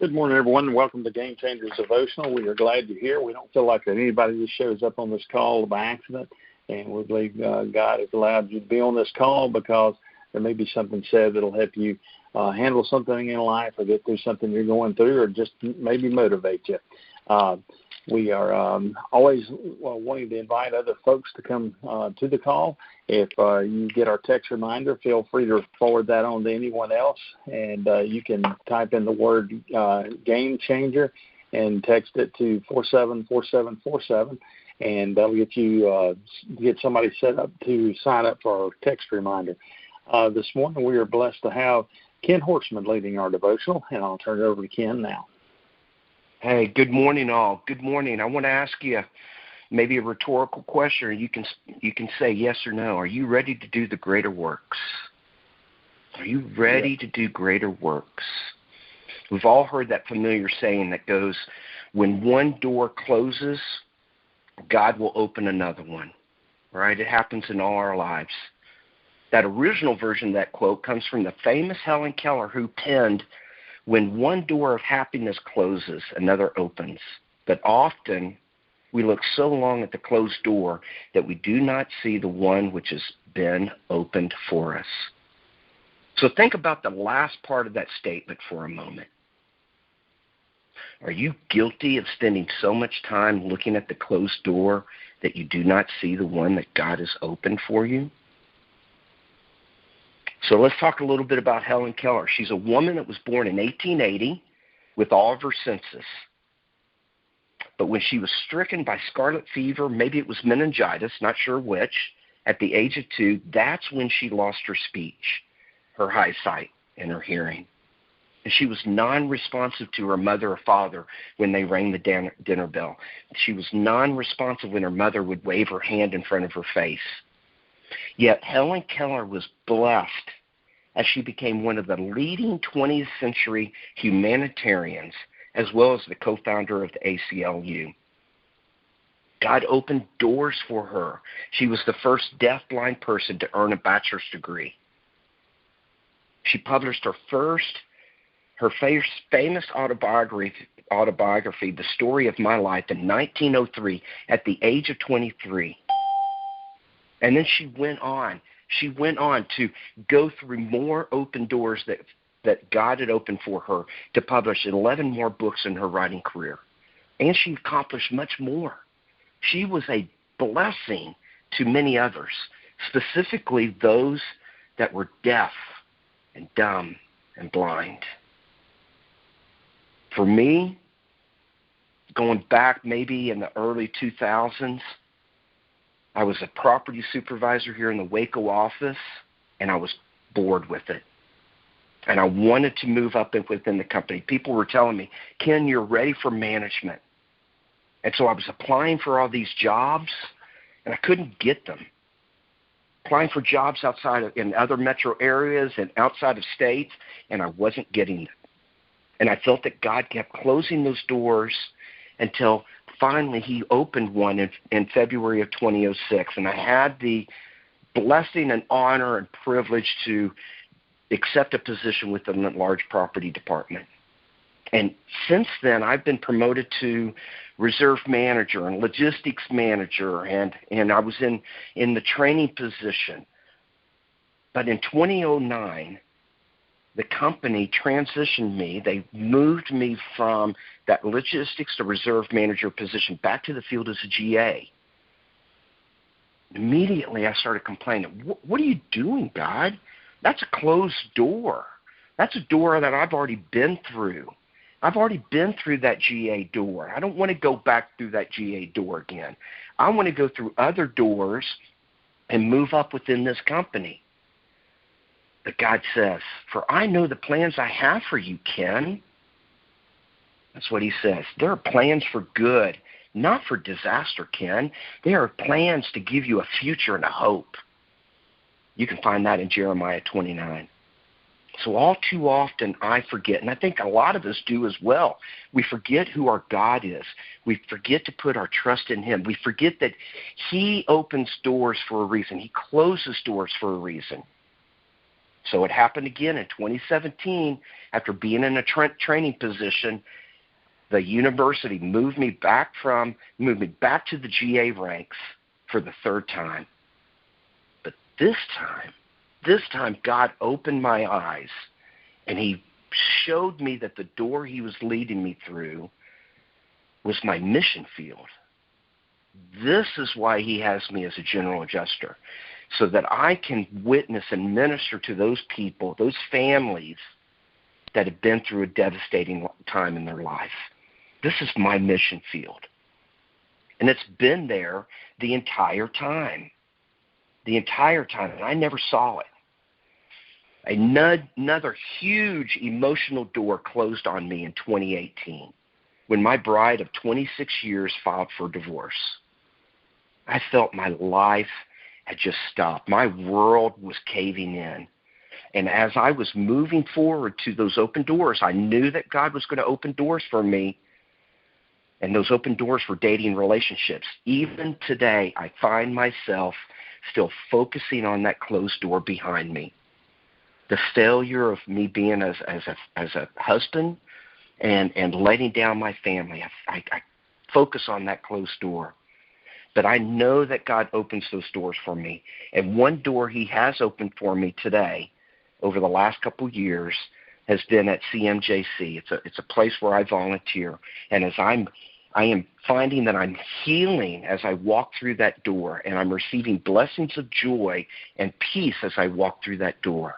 Good morning, everyone. Welcome to Game Changers Devotional. We are glad you're here. We don't feel like that anybody just shows up on this call by accident, and we believe God has allowed you to be on this call because there may be something said that will help you handle something in life or get through something you're going through or just maybe motivate you. We are always wanting to invite other folks to come to the call. If you get our text reminder, feel free to forward that on to anyone else. And you can type in the word Game Changer and text it to 474747. And that'll get you get somebody set up to sign up for our text reminder. This morning we are blessed to have Ken Horstman leading our devotional, and I'll turn it over to Ken now. Hey, good morning, all. Good morning. I want to ask you maybe a rhetorical question, or you can say yes or no. Are you ready to do the greater works? Are you ready to do greater works? We've all heard that familiar saying that goes, when one door closes, God will open another one, right? It happens in all our lives. That original version of that quote comes from the famous Helen Keller, who penned, when one door of happiness closes, another opens. But often we look so long at the closed door that we do not see the one which has been opened for us. So think about the last part of that statement for a moment. Are you guilty of spending so much time looking at the closed door that you do not see the one that God has opened for you? So let's talk a little bit about Helen Keller. She's a woman that was born in 1880 with all of her senses. But when she was stricken by scarlet fever, maybe it was meningitis, not sure which, at the age of 2, that's when she lost her speech, her eyesight, and her hearing. And she was non-responsive to her mother or father when they rang the dinner bell. She was non-responsive when her mother would wave her hand in front of her face. Yet Helen Keller was blessed as she became one of the leading 20th century humanitarians, as well as the co-founder of the ACLU. God opened doors for her. She was the first deafblind person to earn a bachelor's degree. She published her famous autobiography, The Story of My Life, in 1903 at the age of 23. And then she went on to go through more open doors that God had opened for her to publish 11 more books in her writing career. And she accomplished much more. She was a blessing to many others, specifically those that were deaf and dumb and blind. For me, going back maybe in the early 2000s, I was a property supervisor here in the Waco office, and I was bored with it. And I wanted to move up within the company. People were telling me, Ken, you're ready for management. And so I was applying for all these jobs, and I couldn't get them. Applying for jobs in other metro areas and outside of states, and I wasn't getting them. And I felt that God kept closing those doors until finally he opened one in February of 2006. And I had the blessing and honor and privilege to accept a position within the large property department. And since then, I've been promoted to reserve manager and logistics manager, and I was in the training position. But in 2009, the company transitioned me. They moved me from that logistics to reserve manager position back to the field as a GA. Immediately, I started complaining. What are you doing, God? That's a closed door. That's a door that I've already been through. I've already been through that GA door. I don't want to go back through that GA door again. I want to go through other doors and move up within this company. But God says, for I know the plans I have for you, Ken. That's what he says. There are plans for good, not for disaster, Ken. There are plans to give you a future and a hope. You can find that in Jeremiah 29. So all too often I forget, and I think a lot of us do as well. We forget who our God is. We forget to put our trust in him. We forget that he opens doors for a reason. He closes doors for a reason. So it happened again in 2017. After being in a training position, the university moved me back to the GA ranks for the third time. But this time God opened my eyes, and he showed me that the door he was leading me through was my mission field. This is why he has me as a general adjuster, so that I can witness and minister to those people, those families that have been through a devastating time in their life. This is my mission field. And it's been there the entire time. And I never saw it. Another huge emotional door closed on me in 2018 when my bride of 26 years filed for divorce. I felt my life had just stopped. My world was caving in. And as I was moving forward to those open doors, I knew that God was going to open doors for me. And those open doors were dating relationships. Even today, I find myself still focusing on that closed door behind me. The failure of me being as a husband and letting down my family. I focus on that closed door. But I know that God opens those doors for me. And one door he has opened for me today over the last couple of years has been at CMJC. It's a place where I volunteer. And as I am finding that I'm healing as I walk through that door, and I'm receiving blessings of joy and peace as I walk through that door,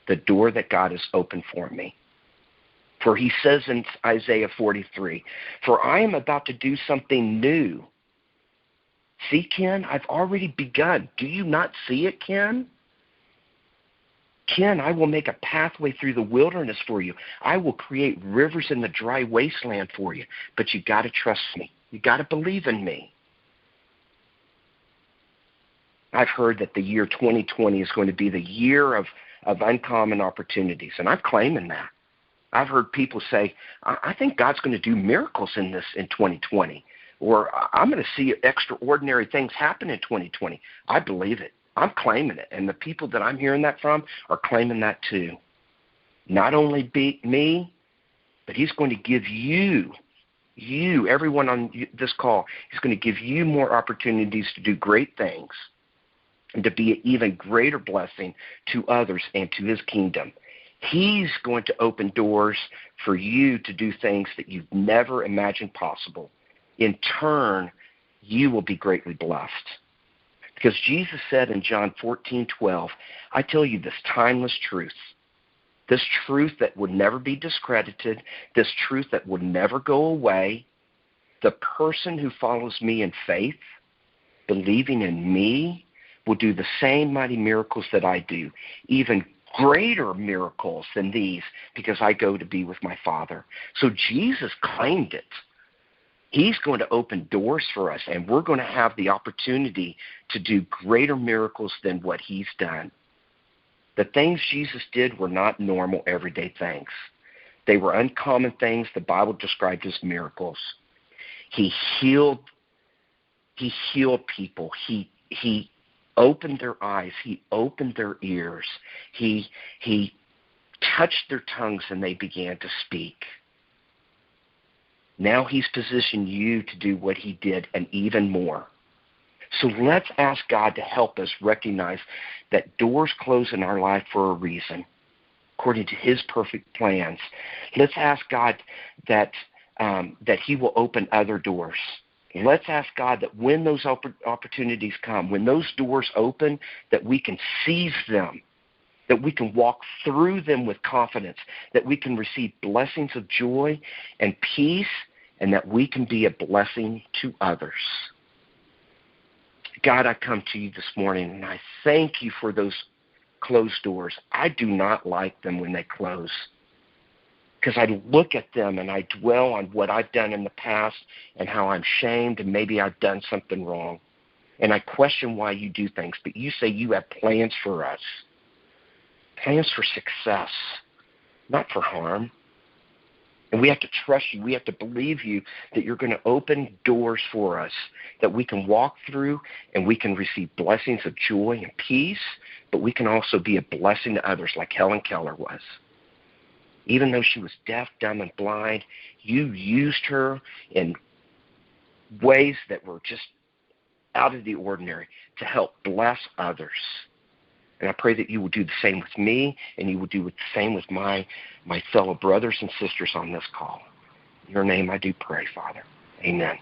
the door that God has opened for me. For he says in Isaiah 43, "For I am about to do something new. See, Ken, I've already begun. Do you not see it, Ken? Ken, I will make a pathway through the wilderness for you. I will create rivers in the dry wasteland for you. But you got to trust me. You got to believe in me." I've heard that the year 2020 is going to be the year of uncommon opportunities, and I'm claiming that. I've heard people say, I think God's going to do miracles in 2020, or I'm going to see extraordinary things happen in 2020. I believe it. I'm claiming it, and the people that I'm hearing that from are claiming that too. Not only me, but he's going to give you, everyone on this call, he's going to give you more opportunities to do great things and to be an even greater blessing to others and to his kingdom. He's going to open doors for you to do things that you've never imagined possible. In turn, you will be greatly blessed. Because Jesus said in John 14:12, "I tell you this timeless truth, this truth that would never be discredited, this truth that would never go away. The person who follows me in faith, believing in me, will do the same mighty miracles that I do, even greater miracles than these, because I go to be with my Father." So Jesus claimed it. He's going to open doors for us, and we're going to have the opportunity to do greater miracles than what he's done. The things Jesus did were not normal, everyday things. They were uncommon things the Bible described as miracles. He healed people. He opened their eyes. He opened their ears. He touched their tongues, and they began to speak. Now he's positioned you to do what he did and even more. So let's ask God to help us recognize that doors close in our life for a reason, according to his perfect plans. Let's ask God that he will open other doors. Let's ask God that when those opportunities come, when those doors open, that we can seize them, that we can walk through them with confidence, that we can receive blessings of joy and peace, and that we can be a blessing to others. God, I come to you this morning, and I thank you for those closed doors. I do not like them when they close, because I look at them and I dwell on what I've done in the past and how I'm shamed and maybe I've done something wrong. And I question why you do things, but you say you have plans for us. Plans for success, not for harm. And we have to trust you. We have to believe you that you're going to open doors for us that we can walk through and we can receive blessings of joy and peace, but we can also be a blessing to others like Helen Keller was. Even though she was deaf, dumb, and blind, you used her in ways that were just out of the ordinary to help bless others. And I pray that you will do the same with me, and you will do the same with my fellow brothers and sisters on this call. In your name I do pray, Father. Amen.